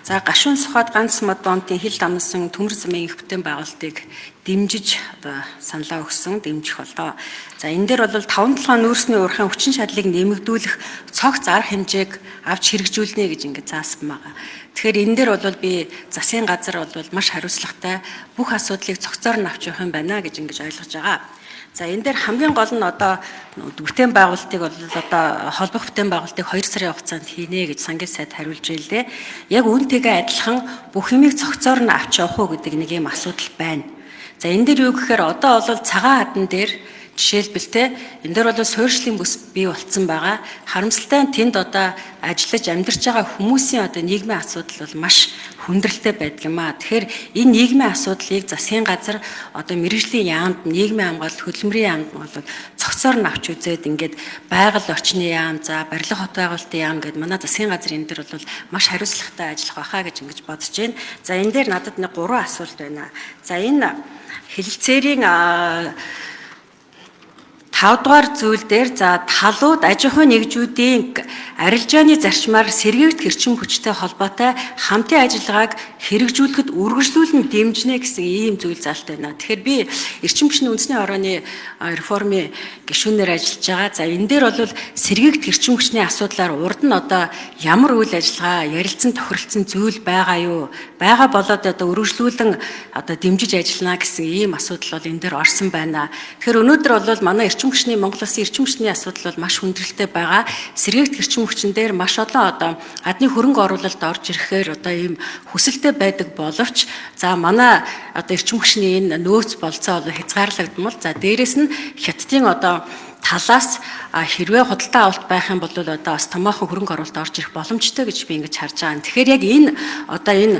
За гашуун сухад ганц модонтын хил дамнасан төмөр замын их бүтээн байгуулалтыг дэмжиж одоо саналаа өгсөн, дэмжих болоо. За энэ дээр бол 5-7 нүүрсний уурхайн хүчин чадлыг нэмэгдүүлэх цогц арга хэмжээг авч хэрэгжүүлнэ гэж ингэж заасан байгаа. Тэгэхээр энэ дээр бол би засгийн газар бол маш хариуцлагатай бүх асуудлыг цогцоор нь авч явах юм байна гэж ингэж ойлгож байгаа. За энэ дээр хамгийн гол нь одоо бүтээн байгуулалтыг бол одоо холбох бүтээн байгуулалтыг 2 сарын хугацаанд хийнэ гэж сангийн сайд хариулж байлээ. Яг үүнтэйгээ адилхан бүх юмыг цогцоор нь авч явах уу гэдэг нэг юм асуудал байна. За энэ дээр юу гэхээр одоо бол цагаан хадан дээр жишээлбэл энэ дээр бол суурьшлийн бүс бий болцсон байгаа. Харамсалтай нь тэнд одоо ажиллаж амьдарч байгаа хүмүүсийн одоо нийгмийн асуудал бол маш хүндрэлтэй байдаг юм аа. Тэгэхээр энэ нийгмийн асуудлыг засгийн газар одоо мэргэжлийн яамд, нийгмийн хамгаалалт хөдөлмөрийн яамд бол цогцоор нь авч үзээд ингээд байгаль орчны яам, за барилга хот байгуулалтын яам гэдэг манай засгийн газар энэ дээр бол маш хариуцлагатай ажиллах байхаа гэж ингэж бодож байна. За энэ дээр надад нэг 3 асуулт байна. За энэ хэлэлцээрийн 5 дугаар зүйл дээр за талууд аж ахуйн нэгжүүдийн арилжааны зарчмаар сэргээгт эрчим хүчтэй холбоотой хамтын ажиллагааг хэрэгжүүлэхэд үргэлжлүүлэн дэмжинэ гэсэн ийм зүйл заалт байна. Тэгэхээр би эрчим хүчний үндэсний хорооны реформын гишүүнээр ажиллаж байгаа. За энэ дээр бол сэргээгт эрчим хүчний асуудлаар урд нь одоо ямар үйл ажиллагаа ярилцсан тохиролцсон зүйл байгаа юу? Бага болоод одоо үргэлжлүүлэн одоо дэмжиж ажиллана гэсэн ийм асуудал бол энэ дээр орсон байна. Тэгэхээр өнөөдөр бол манай эрчим хүчний Монгол Улсын эрчим хүчний асуудал бол маш хүндрэлтэй байгаа. Сэргээгт эрчим хүчин дээр маш олон одоо гадны хөрөнгө оруулалт орж ирэхээр одоо ийм хүсэлтэй байдаг боловч за манай одоо эрчим хүчний энэ нөөц болцоо бол хязгаарлагдмал. За дээрэс нь хятадын одоо талаас хэрвээ худалдаа авалт байх юм бол одоо бас томоохон хөрөнгө оруулалт орж ирэх боломжтой гэж би ингэж харж байгаа. Тэгэхээр яг энэ одоо энэ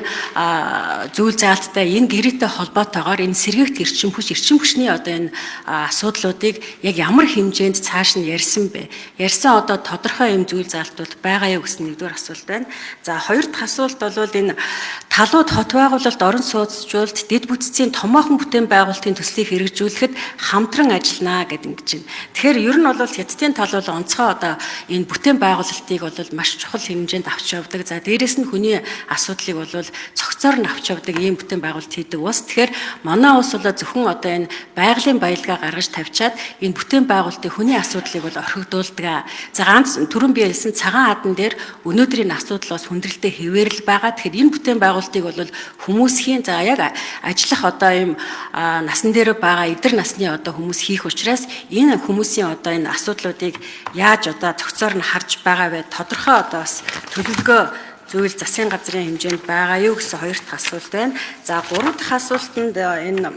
зүйл заалттай энэ гэрээтэй холбоотойгоор энэ сэргээгт эрчим хүчний одоо энэ асуудлуудыг яг ямар хэмжээнд цааш нь ярьсан бэ? Ярьсан одоо тодорхой юм зүйл заалтууд байгаа юу гэсэн нэгдүгээр асуулт байна. За хоёр дахь асуулт бол энэ талууд хот байгуулалт, орон сууцчлалт, дэд бүтцийн томоохон бүтээн байгуулалтын төслийг хэрэгжүүлэхэд хамтран ажиллана гэдэг ингэж байна. Тэгэхээр ер нь бол хятадын тал бол онцгой одоо энэ бүтээн байгуулалтыг бол маш чухал хэмжээнд авч явдаг. За дээрэс нь хүний асуудлыг бол цогцоор нь авч явдаг ийм бүтээн байгуулалт хийдэг улс. Тэгэхээр манай улс бол зөвхөн одоо энэ байгалийн баялгаа гаргаж тавьчаад энэ бүтээн байгуулалтын хүний асуудлыг бол орхигдуулдаг. За ганц түрүүн би хэлсэн цагаан хадан дээр өнөөдрийн асуудал бас хүндрэлтэй хэвээрэл байгаа. Тэгэхээр энэ бүтээн байгуулалтыг бол хүмүүсийн за яг ажиллах одоо ийм насан дээр байгаа эдэр насны одоо хүмүүс хийх учраас энэ хүмүүсийн одоо энэ асуудлуудыг яаж одоо цогцоор нь харж байгаа вэ? Тодорхой одоо бас төлөвлөгөө зүйл засгийн газрын хэмжээнд байгаа юу гэсэн хоёр дахь асуулт байна. За гурав дахь асуултанд энэ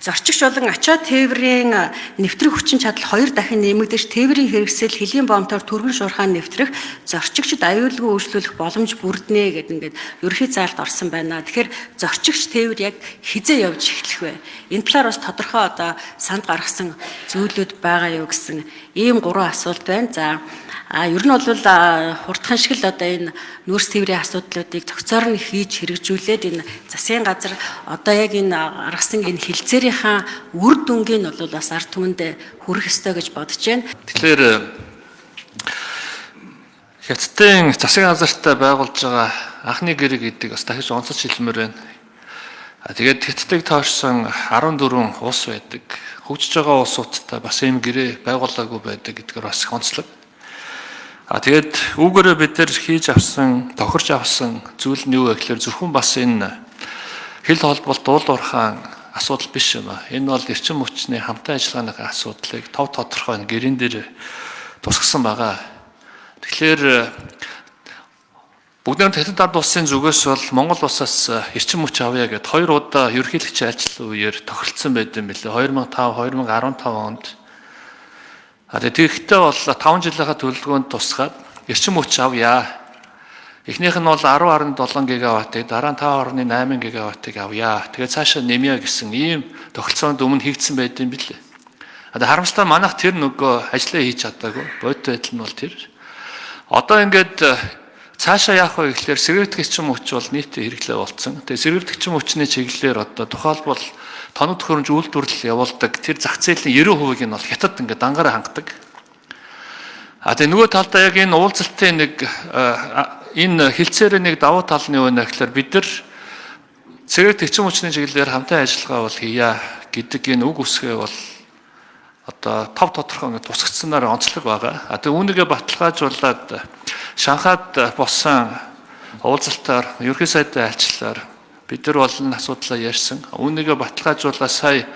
зорчигч болон ачаа тээврийн нэвтрэх хүчин чадал 2 дахин нэмэгдэж тээврийн хэрэгсэл хөлийн бомтоор түргэн шуурхаан нэвтрэх зорчигчд аюулгүй үйлчлүүлэх боломж бүрднэ гэдэг ингээд ерөнхий заалт орсон байна. Тэгэхээр зорчигч тээвэр яг хизээ явж эхлэх вэ? Энэ талаар бас тодорхой одоо санд гаргасан зүйлүүд байгаа юу гэсэн ийм 3 асуулт байна. За ер нь бол хурдхан шиг л одоо энэ нүүрс тээврийн асуудлуудыг цогцоор нь хийж хэрэгжүүлээд энэ засгийн газар одоо яг энэ гаргасан энэ хэлцээрийнхаа үр дүнгийн бол бас ард түмэнд хүрэх ёстой гэж бодож байна. Тэгэхээр хятадын засгийн газартай байгуулж байгаа анхны гэрэг гэдэг бас дахиж онцолж хэлмээр байна. Тэгээд хятадыг тооцсон 14 улс байдаг. Хөгжиж байгаа улсуудтай бас ийм гэрээ байгуулаагүй байдаг гэдгээр бас онцлог. Тэгээд үүгээрээ бид нар хийж авсан, тохирч авсан зүйл нь юу вэ гэхээр зөвхөн бас энэ хил холболт уул уурхаан асуудал биш юм аа. Энэ бол эрчим хүчний хамтын ажиллагааны асуудлыг тодорхой гэрэн дээр тусгасан байгаа. Тэгэхээр бүгд хятад ард улсын зүгээс бол Монгол улсаас эрчим хүч авъя гэд 2 удаа ерөнхийлөгчийн ажил үеэр тохиролцсон байт юм билээ. 2005, 2015 онд. Тэгэхдээ бол 5 жилийнхаа төлөвлөгөөнд тусгаад эрчим хүч авъя. Эхнийх нь бол 10.7 гигаваттыг, дараа нь 5.8 гигаваттыг авъя. Тэгээд цаашаа нэмье гэсэн ийм тогтолцоонд өмнө хийгдсэн байт юм билээ. Харамсалтай манайх тэр нөгөө ажлаа хийж чадаагүй. Бодит байдал нь бол тэр. Одоо ингээд цаашаа яах вэ гэхээр сэргээгдэх эрчим хүч бол нийтээ хэрэглээ болцсон. Тэгээд сэргээгдэх эрчим хүчний чиглэлээр одоо тухайлбал тоног төхөөрөмж үйлдвэрлэл явуулдаг тэр зах зээлийн 90% нь бол хятад ингээд дангаараа хангадаг. Тэгээд нөгөө талдаа яг энэ уулзалтын нэг энэ хилцээрээ нэг давуу тал нь юу вэ гэхээр бид нар цэрэг тэгчин хүчний чиглэлээр хамтан ажиллагаа бол хийя гэдэг энэ үг үсгээ бол одоо тав тодорхой ингэ тусгацсанаар онцлог байгаа. А тэгээ үүнийгээ баталгаажуулаад Шанхайд болсон уулзалтаар ерөнхий сайдын альчлалаар бид нар бол энэ асуудлаа ярьсан. Үүнийгээ баталгаажуулаад сая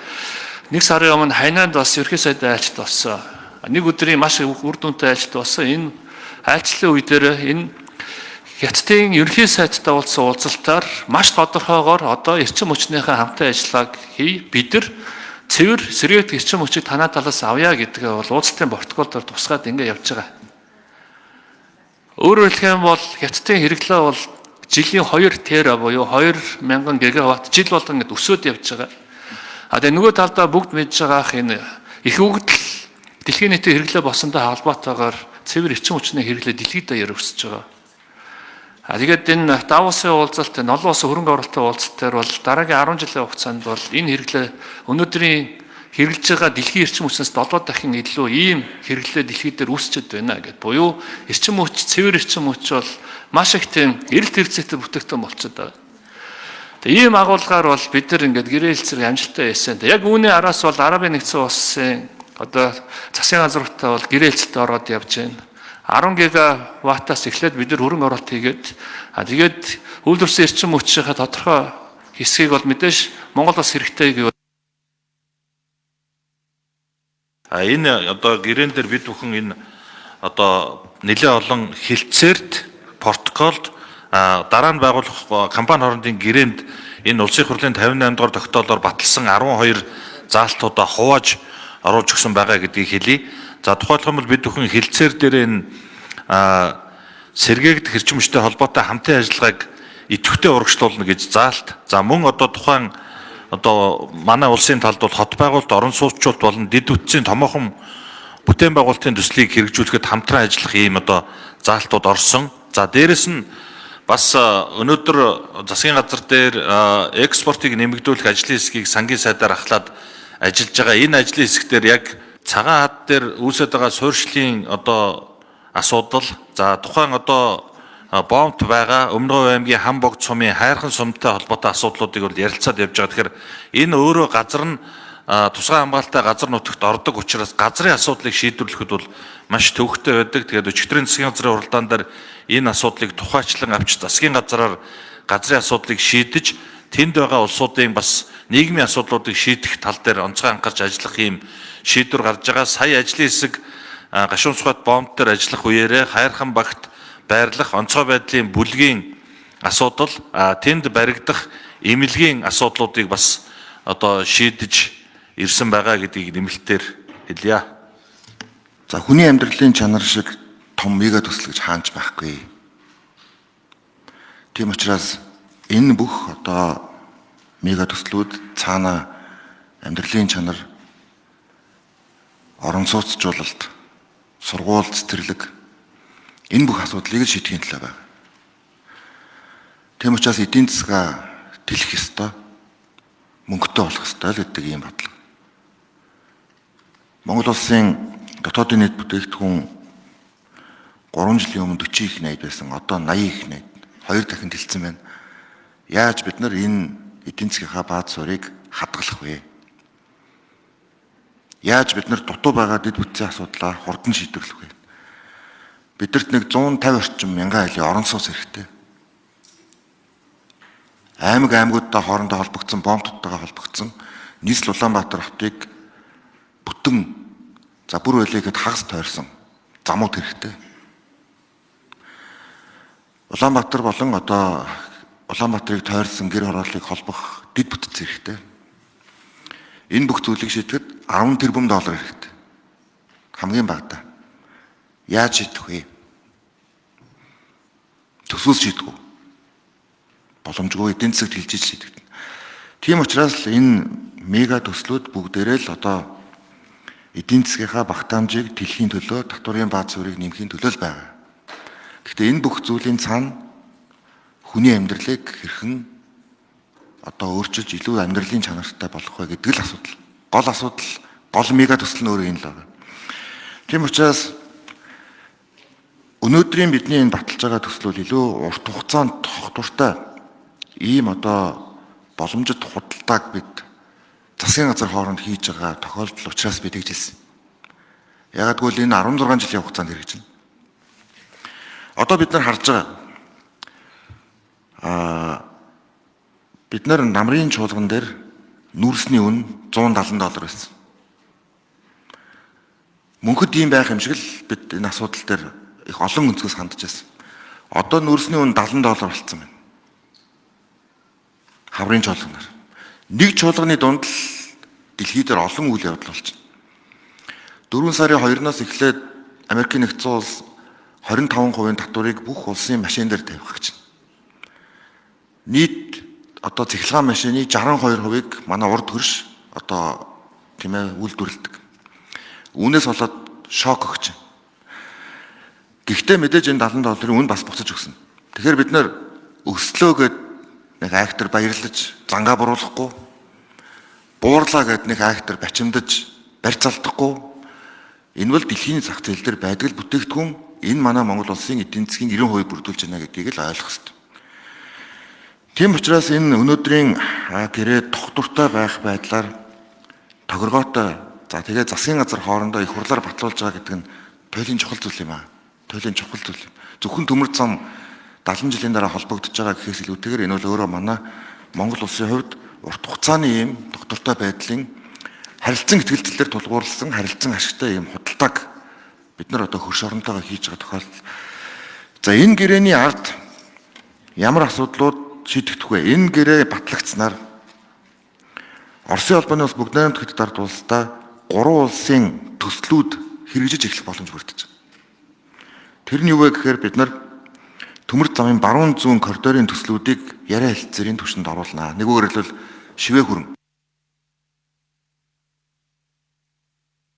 нэг сарын өмнө Хайнанд бас ерөнхий сайдын альчлал болсон. Нэг өдрийн маш үр дүнтэй альчлал болсон. Энэ альчлалын үе дээр энэ Хятадын ерөнхий сайдтай уулзсан уулзалтаар маш тодорхойгоор одоо эрчим хүчнийхээ хамтан ажиллагааг хий. Бид нар цэвэр сэргээт эрчим хүчийг танаа талаас авъя гэдгээ бол уулзалтын протоколоор тусгаад ингэ явж байгаа. Өөрөөр хэлэх юм бол Хятадын хэрэглээ бол жилийн 2 тера буюу 2000 гигаватт жил болгон ингэ өсөд явж байгаа. А тэгээ нөгөө талдаа бүгд мэдж байгаах энэ их өгдөл дэлхийн нийтийн хэрэглээ болсонтой холбоотойгоор цэвэр эрчим хүчний хэрэглээ дэлхийд даяар өсөж байгаа. А тэгээд энэ Давосын уулзалт, олон улсын хөрөнгө оруулалтын уулзалт дээр бол дараагийн 10 жилийн хугацаанд бол энэ хэрэглээ өнөөдрийн хэрэглэж байгаа дэлхийн эрчим хүчнээс 7 дахин илүү ийм хэрэглээ дэлхийд дээр үүсчихэд байна гэд. Буюу эрчим хүч, цэвэр эрчим хүч бол маш их тийм эрэлт хэрэгцээтэй бүтээгдэхүүн болчиход байгаа. Тэгээ ийм агуулгаар бол бид нар ингээд гэрээ хэлцэрэг амжилттай хийсэн. Яг үүний араас бол Арабын нэгдсэн улсын одоо засгийн газруудтай бол гэрээ хэлцэлтэд ороод явж байна. 10 гигаваттаас эхлээд бид нар хөрөнгө оруулалт хийгээд тэгээд үйлдвэрсэн эрчим хүчийнхээ тодорхой хэсгийг бол мэдээж Монгол бас хэрэгтэй гэв. Энэ одоо гэрээн дээр бид бүхэн энэ одоо нэлээд олон хилцээрт, протоколд дараа нь байгуулах компани хоорондын гэрээнд энэ улсын хурлын 58 дугаар тогтоолоор баталсан 12 заалтуудаа хувааж оруулж өгсөн байгаа гэдгийг хэлье. За тухайлбал бол бид бүхэн хилцээр дээр энэ сэргээгдэх эрчим хүчтэй холбоотой хамтын ажиллагааг идэвхтэй урагшлуулна гэж заалт. За мөн одоо тухайн одоо манай улсын талд бол хот байгуулалт, орон сууцчуулт болон дэд үтцийн томоохон бүтээн байгуулалтын төслийг хэрэгжүүлэхэд хамтран ажиллах ийм одоо заалтууд орсон. За дээрэс нь бас өнөөдөр засгийн газар дээр экспортыг нэмэгдүүлэх ажлын хэсгийг сангийн сайдаар ахлаад ажиллаж байгаа. Энэ ажлын хэсэг дээр яг цагаан хад дээр үүсэж байгаа суурьшлийн одоо асуудал, за тухайн одоо бомбт байгаа Өмнөговь аймгийн Хамбогд сумын хайрхан сумтай холбоотой асуудлуудыг бол ярилцаад явж байгаа. Тэгэхээр энэ өөрөө газар нь тусгай хамгаалалттай газар нутагт ордог учраас газрын асуудлыг шийдвэрлэхэд бол маш төвөгтэй байдаг. Тэгээд өчигдрийн засгийн газрын уралдаан дээр энэ асуудлыг тухайчлан авч засгийн газраар газрын асуудлыг шийдэж тэнд байгаа улсуудын бас нийгмийн асуудлуудыг шийдэх тал дээр онцгой анхаарч ажиллах ийм шийдвэр гарч байгаа. Сая ажлын хэсэг Гашуун Сухбат бомб дээр ажиллах үеэрээ Хайрхан багт байрлах онцгой байдлын бүлгийн асуудал, тэнд баригдах эмнэлгийн асуудлуудыг бас одоо шийдэж ирсэн байгаа гэдгийг нэмэлтээр хэлье. За хүний амьдралын чанар шиг том мега төсөл гэж хаанч байхгүй. Тийм учраас энэ бүх одоо мега төслүүд цаана амьдралын чанар, орон сууцчлалт, сургууль цэцэрлэг энэ бүх асуудлыг шийдэхин төлөө байна. Тийм учраас эдийн засгаа тэлэх ёстой, мөнгөтэй болох ёстой л гэдэг ийм бодлого. Монгол улсын дотоодын нийт бүтээгдэхүүн 3 жилийн өмнө 40 их найд байсан. Одоо 80 их найд. 2 дахин дэлцсэн байна. Яаж бид нар энэ эдийн засгийнхаа бааз суурийг хадгалах вэ? Яаж бид нар дутуу байгаа дэд бүтцийн асуудлаа хурдан шийдвэрлэх вэ? Бидэрт нэг 150 орчим мянган айлын орон сууц хэрэгтэй. Аймагуудтай хоорондоо холбогдсон, бомбтойгоо холбогдсон нийслэл Улаанбаатар хотыг бүтэн бүр байлыгэд хагас тойрсон замууд хэрэгтэй. Улаанбаатар болон одоо Улаанбаатарыг тойрсон гэр хорооллыг холбох дэд бүтц хэрэгтэй. Энэ бүх зүйлийг шийдэхэд 10 тэрбум доллар хэрэгтэй. Хамгийн багадаа. Яаж шийдэх вэ? Төсвөөс шийдэх үү? Боломжгүй эдийн засагт хилжиж шийдэгдэнэ. Тийм учраас энэ мега төслүүд бүгдээрээ л одоо эдийн засгийнхаа багтаамжийг дэлхийн төлөө, татварын бааз суурийг нэмэхийн төлөө л байгаа. Гэхдээ энэ бүх зүйлийн цаана хүний амьдралыг хэрхэн одоо өөрчилж илүү амьдралын чанартай болгох вэ гэдэг л асуудал. Гол асуудал, гол мега төсөл нь өөрөө энэ л байна. Тийм учраас өнөөдрийн бидний энэ баталж байгаа төслөл илүү урт хугацаанд тогтвортой ийм одоо боломжит худалдааг бид засгийн газар хооронд хийж байгаа тохиолдол учраас бид тэгж хэлсэн. Ягаад гэвэл энэ 16 жилийн хугацаанд хэрэгжинэ. Одоо бид нар харж байгаа бид нар намрын чуулган дээр нүрсний үн $170 байсан. Мөнхөд ийм байх юм шиг л бид энэ асуудал дээр их олон өнцгөөс хандж байсан. Одоо нүрсний үн $70 болсон байна. Хаврын чуулганаар. Нэг чуулганы дунд л дэлхий дээр олон үйл явдал болж байна. 4 сарын 2-наас эхлээд Америкийн нэгдсэн улс 25% татварыг бүх улсын машин дээр тавих гэж байна. Нийт одоо цахилгаан машины 62%-ыг манай урд хөрш одоо тийм ээ үйлдвэрлэдэг. Үүнээс болоод шок өгч байна. Гэхдээ мэдээж энэ $70 үн бас буцаж өгсөн. Тэгэхээр бид нэр өслөө гэд нэг актер баярлаж зангаа буруулахгүй, буурлаа гэд нэг актер бачимдаж барь залдахгүй. Энэ бол дэлхийн зах зээл дээр байдаг л бүтээгдэхүүн. Энэ манай Монгол улсын эдийн засгийн 90% бүрдүүлж байна гэдгийг л ойлгох хэрэгтэй. Тийм учраас энэ өнөөдрийн гэрээ тогтвортой байх байдлаар тохиргоотой за тэгээ засгийн газар хоорондоо их хурлаар батлуулж байгаа гэдэг нь туйлын чухал зүйл юм аа. Туйлын чухал зүйл юм. Зөвхөн төмөр зам 70 жилийн дараа холбогдож байгаа гэхээс илүүтэйгээр энэ бол өөрөө манай Монгол улсын хувьд урт хугацааны ийм доктортой байдлын харилцан ихтгэлээр тулгуурласан харилцан ашигтай ийм худалдааг бид нар одоо хөрш оронтойгоо хийж байгаа тохиолдол. За энэ гэрээний ард ямар асуудлууд шийдэгдэх вэ? Энэ гэрээ батлагдсанаар Оросын холбооны улс бүгд найрамд хөтөд ард улсдаа 3 улсын төслүүд хэрэгжиж эхлэх боломж бүрдэж байна. Тэр нь юу вэ гэхээр бид нар төмөр замын баруун зүүн коридорын төслүүдийг яриа хэлцээрийн түвшинд оруулнаа. Нэгүгээр хэлбэл шивээ хүрэн